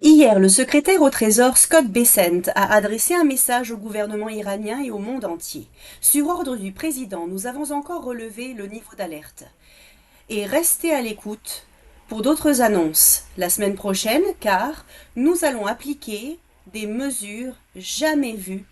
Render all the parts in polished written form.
Hier, le secrétaire au Trésor Scott Bessent a adressé un message au gouvernement iranien et au monde entier. Sur ordre du président, nous avons encore relevé le niveau d'alerte. Et restez à l'écoute pour d'autres annonces la semaine prochaine, car nous allons appliquer des mesures jamais vues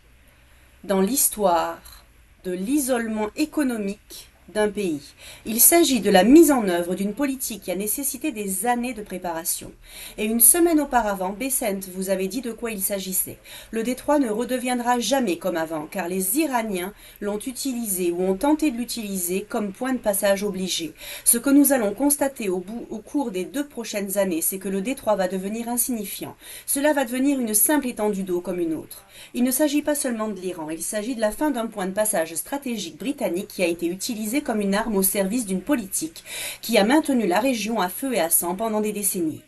dans l'histoire de l'isolement économique d'un pays. Il s'agit de la mise en œuvre d'une politique qui a nécessité des années de préparation. Et une semaine auparavant, Bessent vous avait dit de quoi il s'agissait. Le détroit ne redeviendra jamais comme avant, car les Iraniens l'ont utilisé ou ont tenté de l'utiliser comme point de passage obligé. Ce que nous allons constater au cours des 2 prochaines années, c'est que le détroit va devenir insignifiant. Cela va devenir une simple étendue d'eau comme une autre. Il ne s'agit pas seulement de l'Iran, il s'agit de la fin d'un point de passage stratégique britannique qui a été utilisé comme une arme au service d'une politique qui a maintenu la région à feu et à sang pendant des décennies.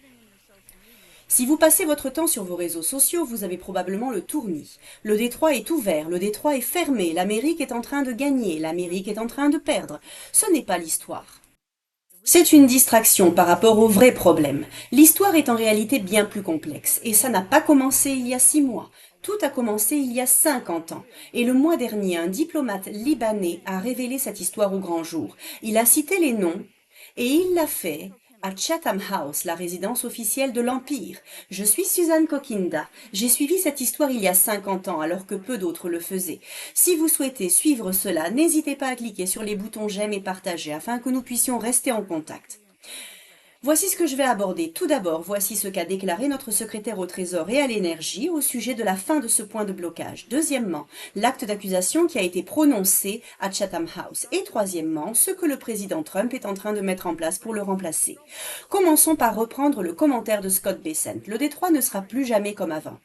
Si vous passez votre temps sur vos réseaux sociaux, vous avez probablement le tournis. Le détroit est ouvert, le détroit est fermé, l'Amérique est en train de gagner, l'Amérique est en train de perdre. Ce n'est pas l'histoire. C'est une distraction par rapport au vrai problème. L'histoire est en réalité bien plus complexe, et ça n'a pas commencé il y a 6 mois. Tout a commencé il y a 50 ans. Et le mois dernier, un diplomate libanais a révélé cette histoire au grand jour. Il a cité les noms, et il l'a fait à Chatham House, la résidence officielle de l'Empire. Je suis Suzanne Kokinda. J'ai suivi cette histoire il y a 50 ans, alors que peu d'autres le faisaient. Si vous souhaitez suivre cela, n'hésitez pas à cliquer sur les boutons j'aime et partager afin que nous puissions rester en contact. Voici ce que je vais aborder. Tout d'abord, voici ce qu'a déclaré notre secrétaire au Trésor et à l'énergie au sujet de la fin de ce point de blocage. Deuxièmement, l'acte d'accusation qui a été prononcé à Chatham House. Et troisièmement, ce que le président Trump est en train de mettre en place pour le remplacer. Commençons par reprendre le commentaire de Scott Bessent. Le détroit ne sera plus jamais comme avant.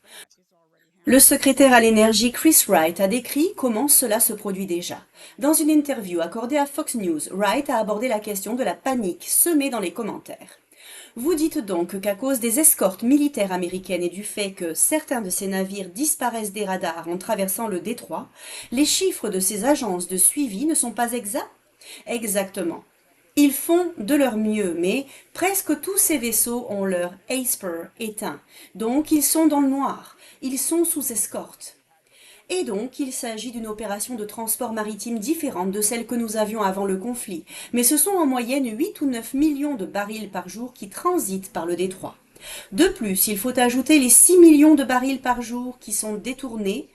Le secrétaire à l'énergie Chris Wright a décrit comment cela se produit déjà. Dans une interview accordée à Fox News, Wright a abordé la question de la panique semée dans les commentaires. Vous dites donc qu'à cause des escortes militaires américaines et du fait que certains de ces navires disparaissent des radars en traversant le détroit, les chiffres de ces agences de suivi ne sont pas exacts? Exactement. Ils font de leur mieux, mais presque tous ces vaisseaux ont leur ASPER éteint, donc ils sont dans le noir, ils sont sous escorte. Et donc, il s'agit d'une opération de transport maritime différente de celle que nous avions avant le conflit, mais ce sont en moyenne 8 ou 9 millions de barils par jour qui transitent par le détroit. De plus, il faut ajouter les 6 millions de barils par jour qui sont détournés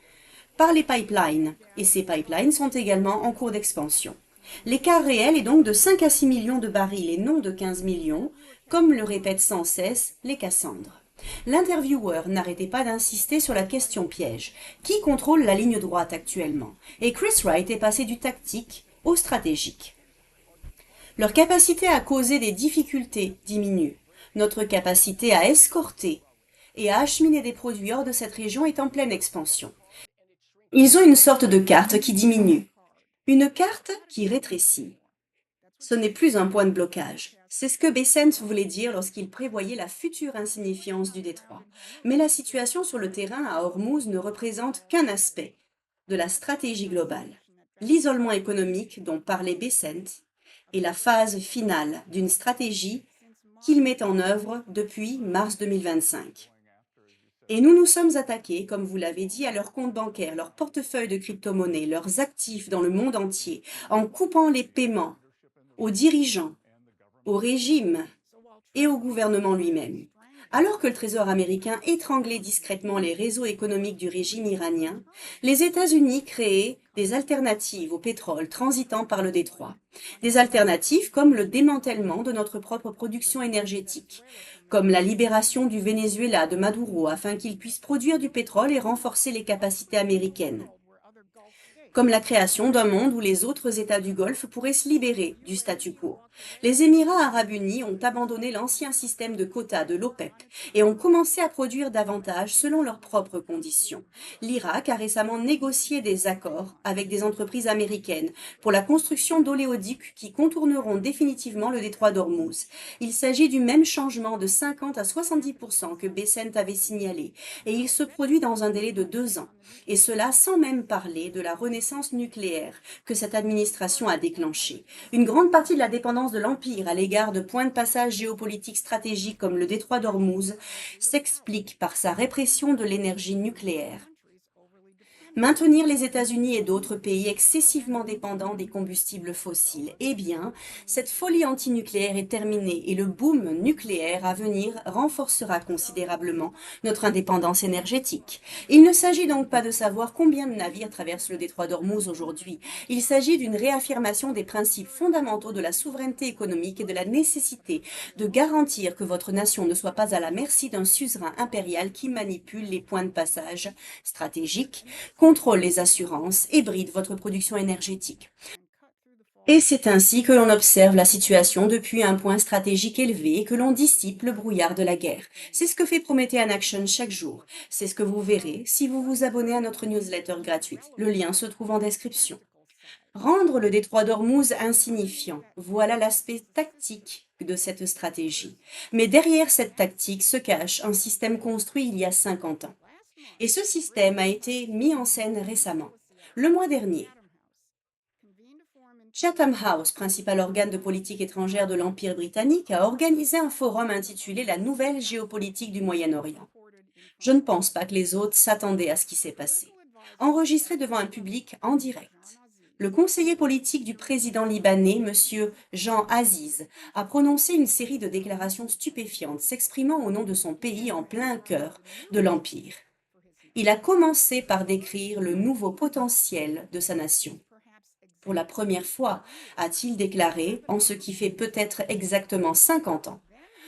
par les pipelines, et ces pipelines sont également en cours d'expansion. L'écart réel est donc de 5 à 6 millions de barils et non de 15 millions, comme le répètent sans cesse les Cassandres. L'intervieweur n'arrêtait pas d'insister sur la question piège. Qui contrôle la ligne droite actuellement? Et Chris Wright est passé du tactique au stratégique. Leur capacité à causer des difficultés diminue. Notre capacité à escorter et à acheminer des produits hors de cette région est en pleine expansion. Ils ont une sorte de carte qui diminue. Une carte qui rétrécit. Ce n'est plus un point de blocage. C'est ce que Bessent voulait dire lorsqu'il prévoyait la future insignifiance du détroit. Mais la situation sur le terrain à Hormuz ne représente qu'un aspect de la stratégie globale. L'isolement économique dont parlait Bessent est la phase finale d'une stratégie qu'il met en œuvre depuis mars 2025. Et nous nous sommes attaqués, comme vous l'avez dit, à leurs comptes bancaires, leurs portefeuilles de crypto-monnaies, leurs actifs dans le monde entier, en coupant les paiements aux dirigeants, au régime et au gouvernement lui-même. Alors que le Trésor américain étranglait discrètement les réseaux économiques du régime iranien, les États-Unis créaient des alternatives au pétrole transitant par le détroit. Des alternatives comme le démantèlement de notre propre production énergétique, comme la libération du Venezuela de Maduro afin qu'il puisse produire du pétrole et renforcer les capacités américaines, comme la création d'un monde où les autres États du Golfe pourraient se libérer du statu quo. Les Émirats arabes unis ont abandonné l'ancien système de quotas de l'OPEP et ont commencé à produire davantage selon leurs propres conditions. L'Irak a récemment négocié des accords avec des entreprises américaines pour la construction d'oléoducs qui contourneront définitivement le détroit d'Ormuz. Il s'agit du même changement de 50 à 70% que Bessent avait signalé, et il se produit dans un délai de 2 ans, et cela sans même parler de la renaissance nucléaire que cette administration a déclenchée. Une grande partie de la dépendance dépendance de l'Empire à l'égard de points de passage géopolitiques stratégiques comme le détroit d'Ormuz s'explique par sa répression de l'énergie nucléaire. Maintenir les États-Unis et d'autres pays excessivement dépendants des combustibles fossiles. Eh bien, cette folie antinucléaire est terminée et le boom nucléaire à venir renforcera considérablement notre indépendance énergétique. Il ne s'agit donc pas de savoir combien de navires traversent le détroit d'Ormuz aujourd'hui. Il s'agit d'une réaffirmation des principes fondamentaux de la souveraineté économique et de la nécessité de garantir que votre nation ne soit pas à la merci d'un suzerain impérial qui manipule les points de passage stratégiques, contrôle les assurances et bride votre production énergétique. Et c'est ainsi que l'on observe la situation depuis un point stratégique élevé et que l'on dissipe le brouillard de la guerre. C'est ce que fait Promethean Action chaque jour. C'est ce que vous verrez si vous vous abonnez à notre newsletter gratuite. Le lien se trouve en description. Rendre le détroit d'Ormuz insignifiant, voilà l'aspect tactique de cette stratégie. Mais derrière cette tactique se cache un système construit il y a 50 ans. Et ce système a été mis en scène récemment, le mois dernier. Chatham House, principal organe de politique étrangère de l'Empire britannique, a organisé un forum intitulé La nouvelle géopolitique du Moyen-Orient. Je ne pense pas que les autres s'attendaient à ce qui s'est passé. Enregistré devant un public en direct. Le conseiller politique du président libanais, M. Jean Aziz, a prononcé une série de déclarations stupéfiantes s'exprimant au nom de son pays en plein cœur de l'Empire. Il a commencé par décrire le nouveau potentiel de sa nation. Pour la première fois, a-t-il déclaré, en ce qui fait peut-être exactement 50 ans,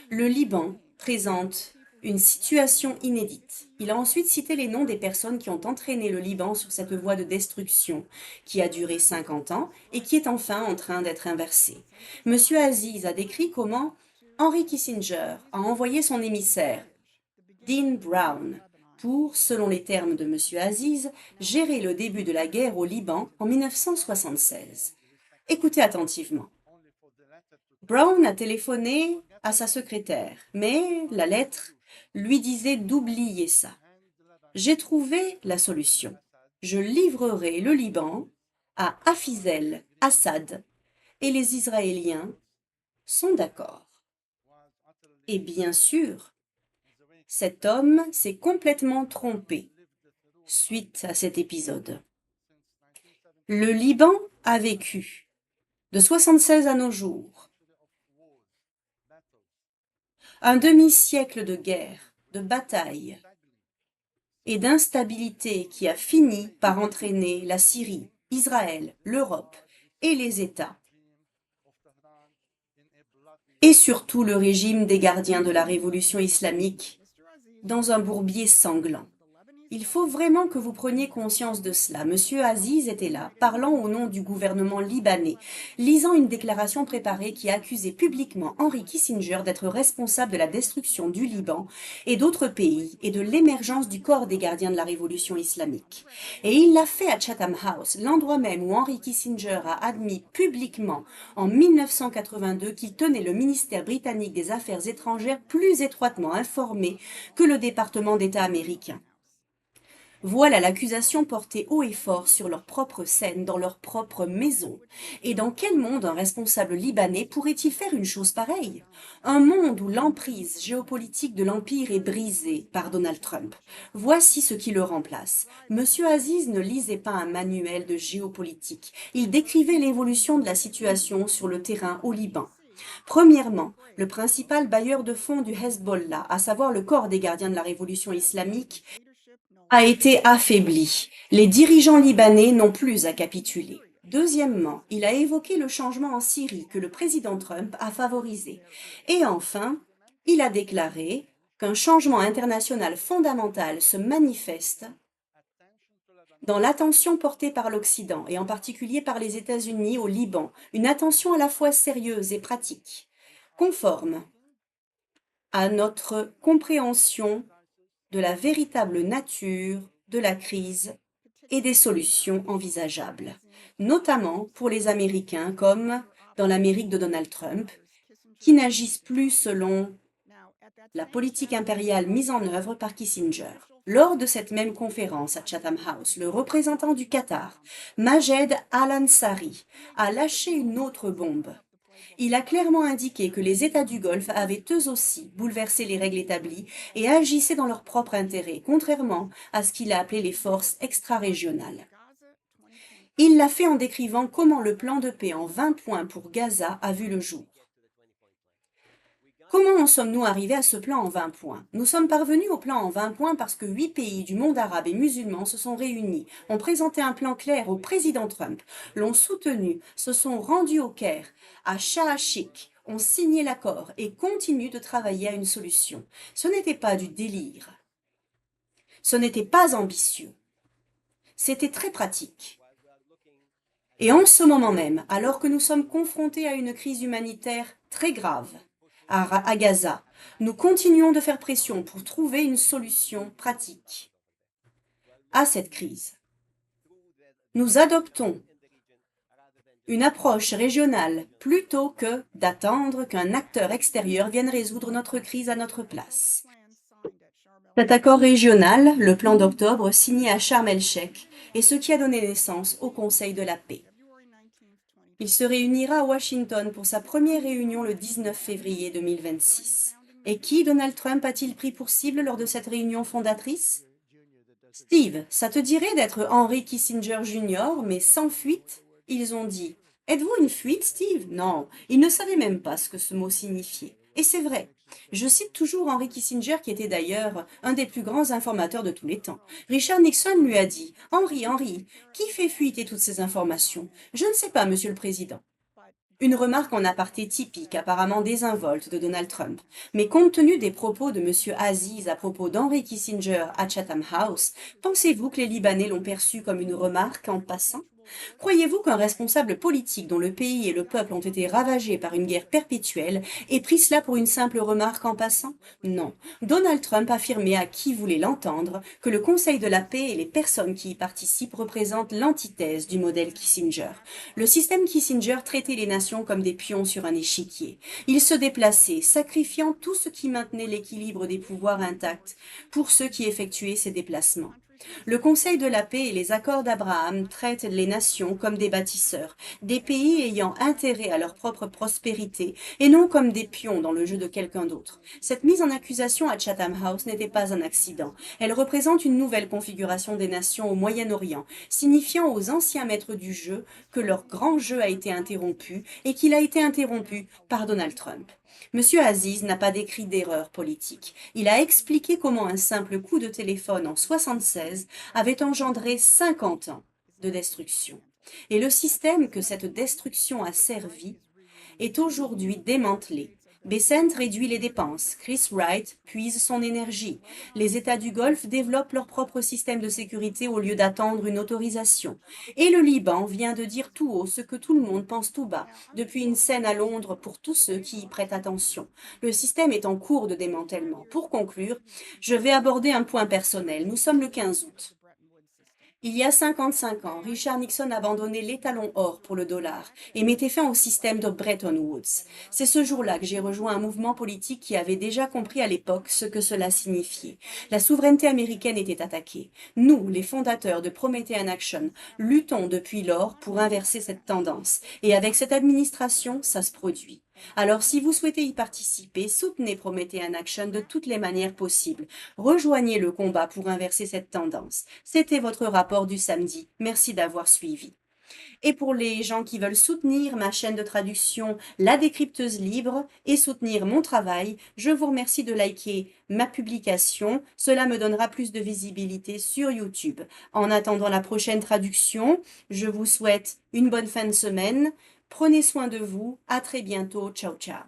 le Liban présente une situation inédite. Il a ensuite cité les noms des personnes qui ont entraîné le Liban sur cette voie de destruction qui a duré 50 ans et qui est enfin en train d'être inversée. M. Aziz a décrit comment Henry Kissinger a envoyé son émissaire, Dean Brown, pour, selon les termes de M. Aziz, gérer le début de la guerre au Liban en 1976. Écoutez attentivement. Brown a téléphoné à sa secrétaire, mais la lettre lui disait d'oublier ça. J'ai trouvé la solution. Je livrerai le Liban à Hafez el-Assad et les Israéliens sont d'accord. Et bien sûr, cet homme s'est complètement trompé suite à cet épisode. Le Liban a vécu, de 76 à nos jours, un demi-siècle de guerre, de bataille et d'instabilité qui a fini par entraîner la Syrie, Israël, l'Europe et les États, et surtout le régime des gardiens de la révolution islamique, dans un bourbier sanglant. Il faut vraiment que vous preniez conscience de cela. Monsieur Aziz était là, parlant au nom du gouvernement libanais, lisant une déclaration préparée qui accusait publiquement Henry Kissinger d'être responsable de la destruction du Liban et d'autres pays et de l'émergence du corps des gardiens de la révolution islamique. Et il l'a fait à Chatham House, l'endroit même où Henry Kissinger a admis publiquement en 1982 qu'il tenait le ministère britannique des Affaires étrangères plus étroitement informé que le département d'État américain. Voilà l'accusation portée haut et fort sur leur propre scène, dans leur propre maison. Et dans quel monde un responsable libanais pourrait-il faire une chose pareille? Un monde où l'emprise géopolitique de l'Empire est brisée par Donald Trump. Voici ce qui le remplace. Monsieur Aziz ne lisait pas un manuel de géopolitique. Il décrivait l'évolution de la situation sur le terrain au Liban. Premièrement, le principal bailleur de fonds du Hezbollah, à savoir le corps des gardiens de la révolution islamique, a été affaibli. Les dirigeants libanais n'ont plus à capituler. Deuxièmement, il a évoqué le changement en Syrie que le président Trump a favorisé. Et enfin, il a déclaré qu'un changement international fondamental se manifeste dans l'attention portée par l'Occident, et en particulier par les États-Unis au Liban, une attention à la fois sérieuse et pratique, conforme à notre compréhension de la véritable nature de la crise et des solutions envisageables, notamment pour les Américains comme dans l'Amérique de Donald Trump, qui n'agissent plus selon la politique impériale mise en œuvre par Kissinger. Lors de cette même conférence à Chatham House, le représentant du Qatar, Majed Al-Ansari, a lâché une autre bombe. Il a clairement indiqué que les États du Golfe avaient eux aussi bouleversé les règles établies et agissaient dans leur propre intérêt, contrairement à ce qu'il a appelé les forces extra-régionales. Il l'a fait en décrivant comment le plan de paix en 20 points pour Gaza a vu le jour. Comment en sommes-nous arrivés à ce plan en 20 points? Nous sommes parvenus au plan en 20 points parce que 8 pays du monde arabe et musulman se sont réunis, ont présenté un plan clair au président Trump, l'ont soutenu, se sont rendus au Caire, à Sharm el-Sheikh, ont signé l'accord et continuent de travailler à une solution. Ce n'était pas du délire. Ce n'était pas ambitieux. C'était très pratique. Et en ce moment même, alors que nous sommes confrontés à une crise humanitaire très grave à Gaza, nous continuons de faire pression pour trouver une solution pratique à cette crise. Nous adoptons une approche régionale plutôt que d'attendre qu'un acteur extérieur vienne résoudre notre crise à notre place. Cet accord régional, le plan d'octobre, signé à Sharm el-Sheikh, est ce qui a donné naissance au Conseil de la paix. Il se réunira à Washington pour sa première réunion le 19 février 2026. Et qui Donald Trump a-t-il pris pour cible lors de cette réunion fondatrice? Steve, ça te dirait d'être Henry Kissinger Jr., mais sans fuite? Ils ont dit. Êtes-vous une fuite, Steve? Non, ils ne savaient même pas ce que ce mot signifiait. Et c'est vrai. Je cite toujours Henry Kissinger, qui était d'ailleurs un des plus grands informateurs de tous les temps. Richard Nixon lui a dit « Henry, qui fait fuiter toutes ces informations? Je ne sais pas, Monsieur le Président. » Une remarque en aparté typique, apparemment désinvolte, de Donald Trump. Mais compte tenu des propos de M. Aziz à propos d'Henry Kissinger à Chatham House, pensez-vous que les Libanais l'ont perçu comme une remarque en passant? Croyez-vous qu'un responsable politique dont le pays et le peuple ont été ravagés par une guerre perpétuelle ait pris cela pour une simple remarque en passant? Non. Donald Trump affirmait à qui voulait l'entendre que le Conseil de la paix et les personnes qui y participent représentent l'antithèse du modèle Kissinger. Le système Kissinger traitait les nations comme des pions sur un échiquier. Il se déplaçait, sacrifiant tout ce qui maintenait l'équilibre des pouvoirs intact pour ceux qui effectuaient ces déplacements. Le Conseil de la paix et les accords d'Abraham traitent les nations comme des bâtisseurs, des pays ayant intérêt à leur propre prospérité et non comme des pions dans le jeu de quelqu'un d'autre. Cette mise en accusation à Chatham House n'était pas un accident. Elle représente une nouvelle configuration des nations au Moyen-Orient, signifiant aux anciens maîtres du jeu que leur grand jeu a été interrompu et qu'il a été interrompu par Donald Trump. Monsieur Aziz n'a pas décrit d'erreur politique. Il a expliqué comment un simple coup de téléphone en 76 avait engendré 50 ans de destruction. Et le système que cette destruction a servi est aujourd'hui démantelé. Bessent réduit les dépenses, Chris Wright puise son énergie. Les États du Golfe développent leur propre système de sécurité au lieu d'attendre une autorisation. Et le Liban vient de dire tout haut ce que tout le monde pense tout bas, depuis une scène à Londres pour tous ceux qui y prêtent attention. Le système est en cours de démantèlement. Pour conclure, je vais aborder un point personnel. Nous sommes le 15 août. Il y a 55 ans, Richard Nixon abandonnait l'étalon or pour le dollar et mettait fin au système de Bretton Woods. C'est ce jour-là que j'ai rejoint un mouvement politique qui avait déjà compris à l'époque ce que cela signifiait. La souveraineté américaine était attaquée. Nous, les fondateurs de Promethean Action, luttons depuis lors pour inverser cette tendance. Et avec cette administration, ça se produit. Alors si vous souhaitez y participer, soutenez Promethean Action de toutes les manières possibles. Rejoignez le combat pour inverser cette tendance. C'était votre rapport du samedi. Merci d'avoir suivi. Et pour les gens qui veulent soutenir ma chaîne de traduction La Décrypteuse Libre et soutenir mon travail, je vous remercie de liker ma publication. Cela me donnera plus de visibilité sur YouTube. En attendant la prochaine traduction, je vous souhaite une bonne fin de semaine. Prenez soin de vous. À très bientôt. Ciao, ciao.